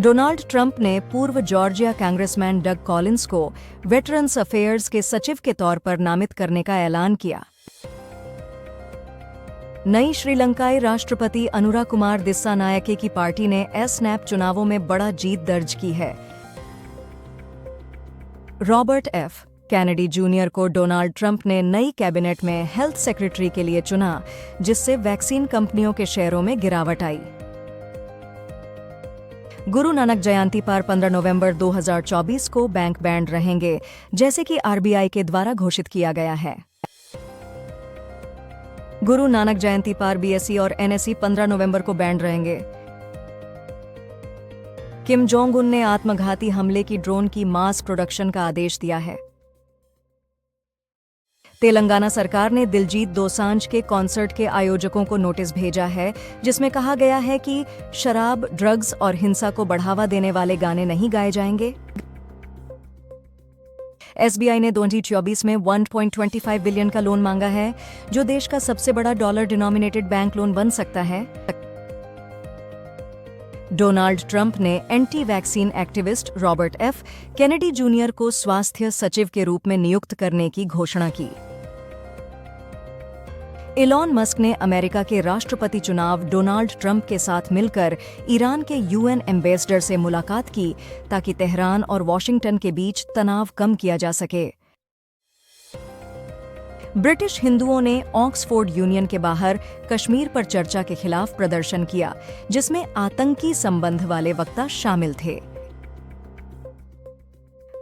Donald Trump ने पूर्व Georgia congressman डग Collins को वेटरन्स अफेयर्स के सचिव के तौर पर नामित करने का ऐलान किया। नई श्रीलंकाई राष्ट्रपति अनुराकुमार दिस्सानायके की पार्टी ने एसनैप चुनावों में बड़ा जीत दर्ज की है। रॉबर्ट एफ कैनेडी जूनियर को डोनाल्ड ट्रंप ने नई कैबिनेट में हेल्थ सेक्रेटरी के लिए चुना, जिससे वैक्सीन कंपनियों के शेयरों में गिरावट आई। गुरु नानक जयंती पर 15 नवंबर 2024 को बैंक बैंड रहेंगे, जैसे कि आरबीआई के द्वारा घोषित किया गया है। गुरु नानक जयंती पर बीएसई और एनएसई 15 नवंबर को बैंड रहेंगे। किम जोंग उन ने आत्मघाती हमले की ड्रोन की मास प्रोडक्शन का आदेश दिया है। तेलंगाना सरकार ने दिलजीत दोसांझ के कॉन्सर्ट के आयोजकों को नोटिस भेजा है, जिसमें कहा गया है कि शराब, ड्रग्स और हिंसा को बढ़ावा देने वाले गाने नहीं गाए जाएंगे। एसबीआई ने 2024 में 1.25 बिलियन का लोन मांगा है, जो देश का सबसे बड़ा डॉलर डिनोमिनेटेड बैंक लोन बन सकता है। डोनाल्ड ट्रंप ने anti vaccine activist Robert F Kennedy junior को स्वास्थ्य सचिव के रूप में नियुक्त करने की घोषणा की। इलॉन मस्क ने अमेरिका के राष्ट्रपति चुनाव डोनाल्ड ट्रंप के साथ मिलकर ईरान के यूएन एम्बेसडर से मुलाकात की, ताकि तेहरान और वॉशिंगटन के बीच तनाव कम किया जा सके। ब्रिटिश हिंदुओं ने ऑक्सफोर्ड यूनियन के बाहर कश्मीर पर चर्चा के खिलाफ प्रदर्शन किया, जिसमें आतंकी संबंध वाले वक्ता शामिल थे।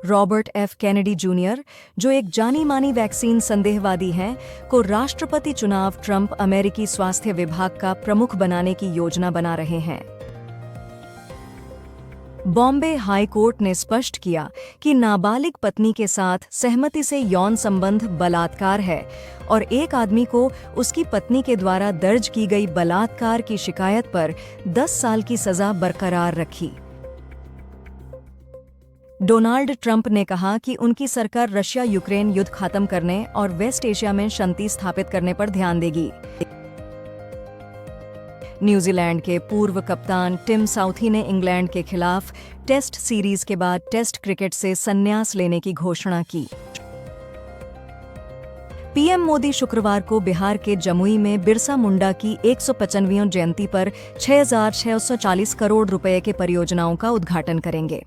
रॉबर्ट एफ कैनेडी जूनियर, जो एक जानी मानी वैक्सीन संदेहवादी हैं, को राष्ट्रपति चुनाव ट्रंप अमेरिकी स्वास्थ्य विभाग का प्रमुख बनाने की योजना बना रहे हैं। बॉम्बे हाई कोर्ट ने स्पष्ट किया कि नाबालिग पत्नी के साथ सहमति से यौन संबंध बलात्कार है और एक आदमी को उसकी पत्नी के द्वारा दर्ज की गई बलात्कार की शिकायत पर 10 साल की सजा बरकरार रखी। डोनाल्ड ट्रंप ने कहा कि उनकी सरकार रशिया यूक्रेन युद्ध खत्म करने और वेस्ट एशिया में शांति स्थापित करने पर ध्यान देगी। न्यूजीलैंड के पूर्व कप्तान टिम साउथी ने इंग्लैंड के खिलाफ टेस्ट सीरीज के बाद टेस्ट क्रिकेट से संन्यास लेने की घोषणा की। पीएम मोदी शुक्रवार को बिहार के जमुई में बिरसा मुंडा की 155वीं जयंती पर 6,640 करोड़ रुपए के परियोजनाओं का उद्घाटन करेंगे।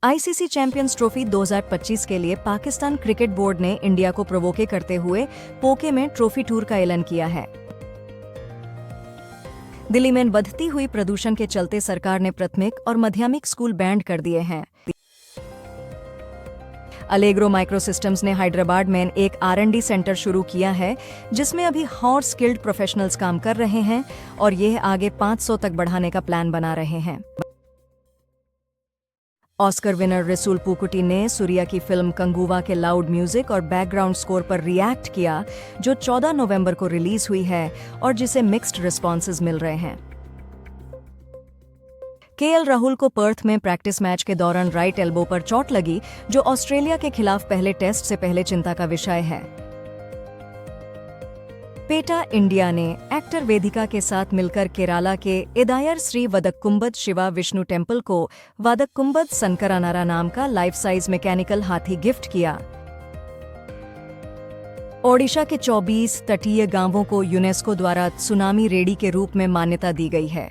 आईसीसी चैंपियंस ट्रॉफी 2025 के लिए पाकिस्तान क्रिकेट बोर्ड ने इंडिया को प्रोवोके करते हुए पोके में ट्रॉफी टूर का ऐलान किया है। दिल्ली में बढ़ती हुई प्रदूषण के चलते सरकार ने प्राथमिक और माध्यमिक स्कूल बैंड कर दिए हैं। अलेग्रो माइक्रो सिस्टम्स ने हैदराबाद में एक R&D सेंटर शुरू किया है, जिसमें अभी 100 स्किल्ड प्रोफेशनल्स काम कर रहे हैं और यह आगे 500 तक बढ़ाने का प्लान बना रहे हैं। ऑस्कर विनर रसूल पुकुटी ने सूर्या की फिल्म कंगुवा के लाउड म्यूजिक और बैकग्राउंड स्कोर पर रिएक्ट किया, जो 14 नवंबर को रिलीज हुई है और जिसे मिक्स्ड रिस्पॉन्सेज मिल रहे हैं। केएल राहुल को पर्थ में प्रैक्टिस मैच के दौरान राइट एल्बो पर चोट लगी, जो ऑस्ट्रेलिया के खिलाफ पहले टेस्ट से पहले चिंता का विषय है। पेटा इंडिया ने एक्टर वेदिका के साथ मिलकर केरला के एदायर श्री वदक्कुंबद शिवा विष्णु टेम्पल को वदक्कुंबद संकरानारा नाम का लाइफ साइज मैकेनिकल हाथी गिफ्ट किया। ओडिशा के 24 तटीय गांवों को यूनेस्को द्वारा सुनामी रेडी के रूप में मान्यता दी गई है।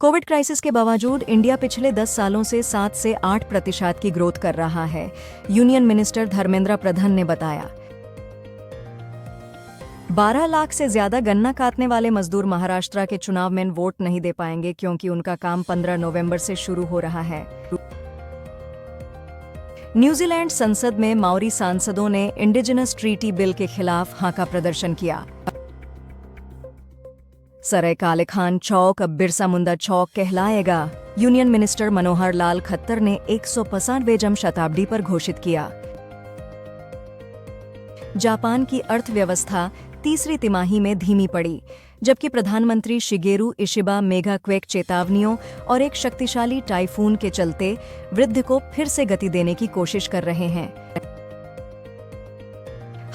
कोविड क्राइसिस के बावजूद इंडिया पिछले 10 सालों से 7 से 8% की ग्रोथ कर रहा है, यूनियन मिनिस्टर धर्मेंद्र प्रधान ने बताया। 12 लाख से ज्यादा गन्ना काटने वाले मजदूर महाराष्ट्र के चुनाव में वोट नहीं दे पाएंगे, क्योंकि उनका काम 15 नवंबर से शुरू हो रहा है। न्यूजीलैंड संसद में माओरी सांसदों ने इंडिजिनस ट्रीटी बिल के खिलाफ हां का प्रदर्शन किया। सराय काले खान चौक अब बिरसा मुंडा चौक कहलाएगा, यूनियन मिनिस्टर मनोहर लाल खट्टर ने 195वें शताब्दी पर घोषित किया। जापान की अर्थव्यवस्था तीसरी तिमाही में धीमी पड़ी, जबकि प्रधानमंत्री शिगेरू इशिबा मेगा क्वेक चेतावनियों और एक शक्तिशाली टाइफून के चलते वृद्धि को फिर से गति देने की कोशिश कर रहे हैं।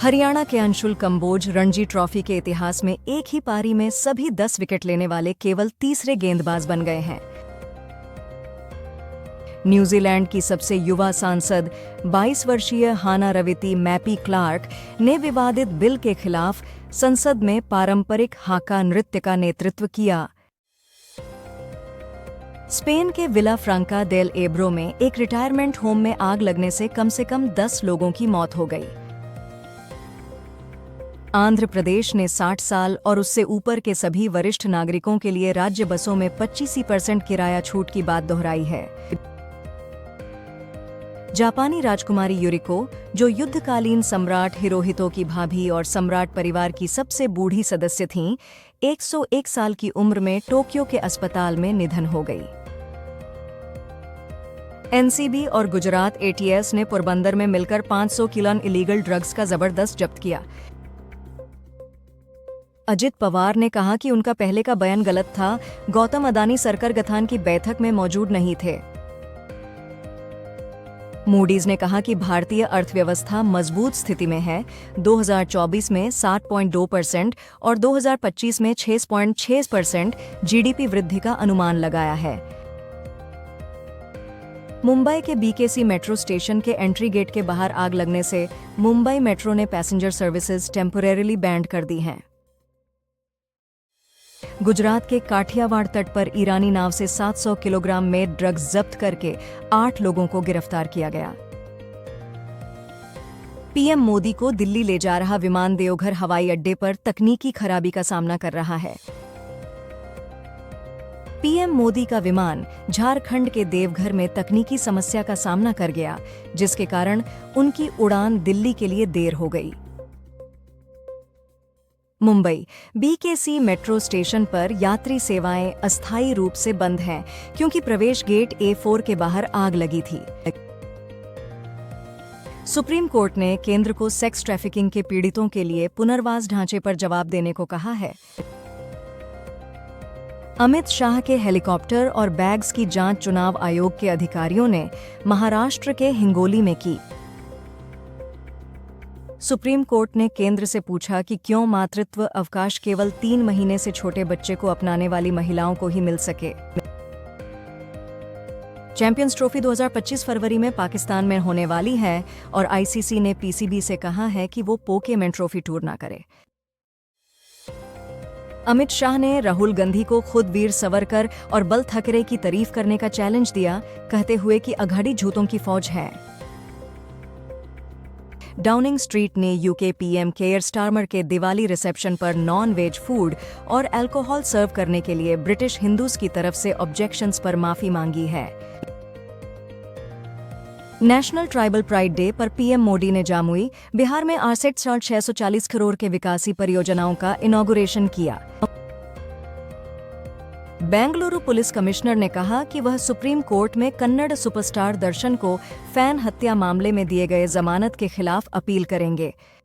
हरियाणा के अंशुल कंबोज रणजी ट्रॉफी के इतिहास में एक ही पारी में सभी 10 विकेट लेने वाले केवल तीसरे गेंदबाज बन गए हैं। न्यूजीलैंड की सबसे युवा सांसद 22 वर्षीय हाना रविती मैपी क्लार्क ने विवादित बिल के खिलाफ संसद में पारंपरिक हाका नृत्य का नेतृत्व किया। स्पेन के विला फ्रांका डेल एब्रो में एक रिटायरमेंट होम में आग लगने से कम 10 लोगों की मौत हो गई। आंध्र प्रदेश ने 60 साल और उससे ऊपर के सभी वरिष्ठ नागरिकों के लिए राज्य बसों में 25% किराया छूट की बात दोहराई है। जापानी राजकुमारी यूरिको, जो युद्धकालीन सम्राट हिरोहितो की भाभी और सम्राट परिवार की सबसे बूढ़ी सदस्य थीं, 101 साल की उम्र में टोक्यो के अस्पताल में निधन हो गई। एनसीबी और गुजरात एटीएस ने पोरबंदर में मिलकर 500 किलो इलीगल ड्रग्स का जबरदस्त जब्त किया। अजित पवार ने कहा कि उनका पहले का बयान गलत था। गौतम अदानी सरकार गठन की बैठक में मौजूद नहीं थे। मूडीज ने कहा कि भारतीय अर्थव्यवस्था मजबूत स्थिति में है। 2024 में 7.2% और 2025 में 6.6% जीडीपी वृद्धि का अनुमान लगाया है। मुंबई के बीकेसी मेट्रो स्टेशन के एंट्री गेट के बाहर आग लगने से मुंबई मेट्रो ने पैसेंजर सर्विसेज टेम्पोरेरीली बैंड कर दी हैं। गुजरात के काठियावाड़ तट पर ईरानी नाव से 700 किलोग्राम में ड्रग्स जब्त करके 8 लोगों को गिरफ्तार किया गया। पीएम मोदी को दिल्ली ले जा रहा विमान देवघर हवाई अड्डे पर तकनीकी खराबी का सामना कर रहा है। पीएम मोदी का विमान झारखंड के देवघर में तकनीकी समस्या का सामना कर गया, जिसके कारण उनकी उड़ान दिल्ली के लिए देर हो गई। मुंबई बीकेसी मेट्रो स्टेशन पर यात्री सेवाएं अस्थायी रूप से बंद हैं, क्योंकि प्रवेश गेट A4 के बाहर आग लगी थी। सुप्रीम कोर्ट ने केंद्र को सेक्स ट्रैफिकिंग के पीड़ितों के लिए पुनर्वास ढांचे पर जवाब देने को कहा है। अमित शाह के हेलीकॉप्टर और बैग्स की जांच चुनाव आयोग के अधिकारियों ने महाराष्ट्र के हिंगोली में की। सुप्रीम कोर्ट ने केंद्र से पूछा कि क्यों मातृत्व अवकाश केवल 3 महीने से छोटे बच्चे को अपनाने वाली महिलाओं को ही मिल सके। चैंपियंस ट्रॉफी 2025 फरवरी में पाकिस्तान में होने वाली है और आईसीसी ने पीसीबी से कहा है कि वो पोकेमॉन ट्रॉफी टूर ना करे। अमित शाह ने राहुल गांधी को खुद वीर सावरकर और बल ठाकरे की तारीफ करने का चैलेंज दिया, कहते हुए कि अघाड़ी झूठों की फौज है। डाउनिंग स्ट्रीट ने यूके पीएम केयर स्टारमर के दिवाली रिसेप्शन पर नॉन वेज फूड और अल्कोहल सर्व करने के लिए ब्रिटिश हिंदूज की तरफ से ऑब्जेक्शंस पर माफी मांगी है। नेशनल ट्राइबल प्राइड डे पर पीएम मोदी ने जामुई, बिहार में 640 करोड़ के विकासी परियोजनाओं का इनॉग्रेशन किया। बेंगलुरु पुलिस कमिश्नर ने कहा कि वह सुप्रीम कोर्ट में कन्नड़ सुपरस्टार दर्शन को फैन हत्या मामले में दिए गए जमानत के खिलाफ अपील करेंगे।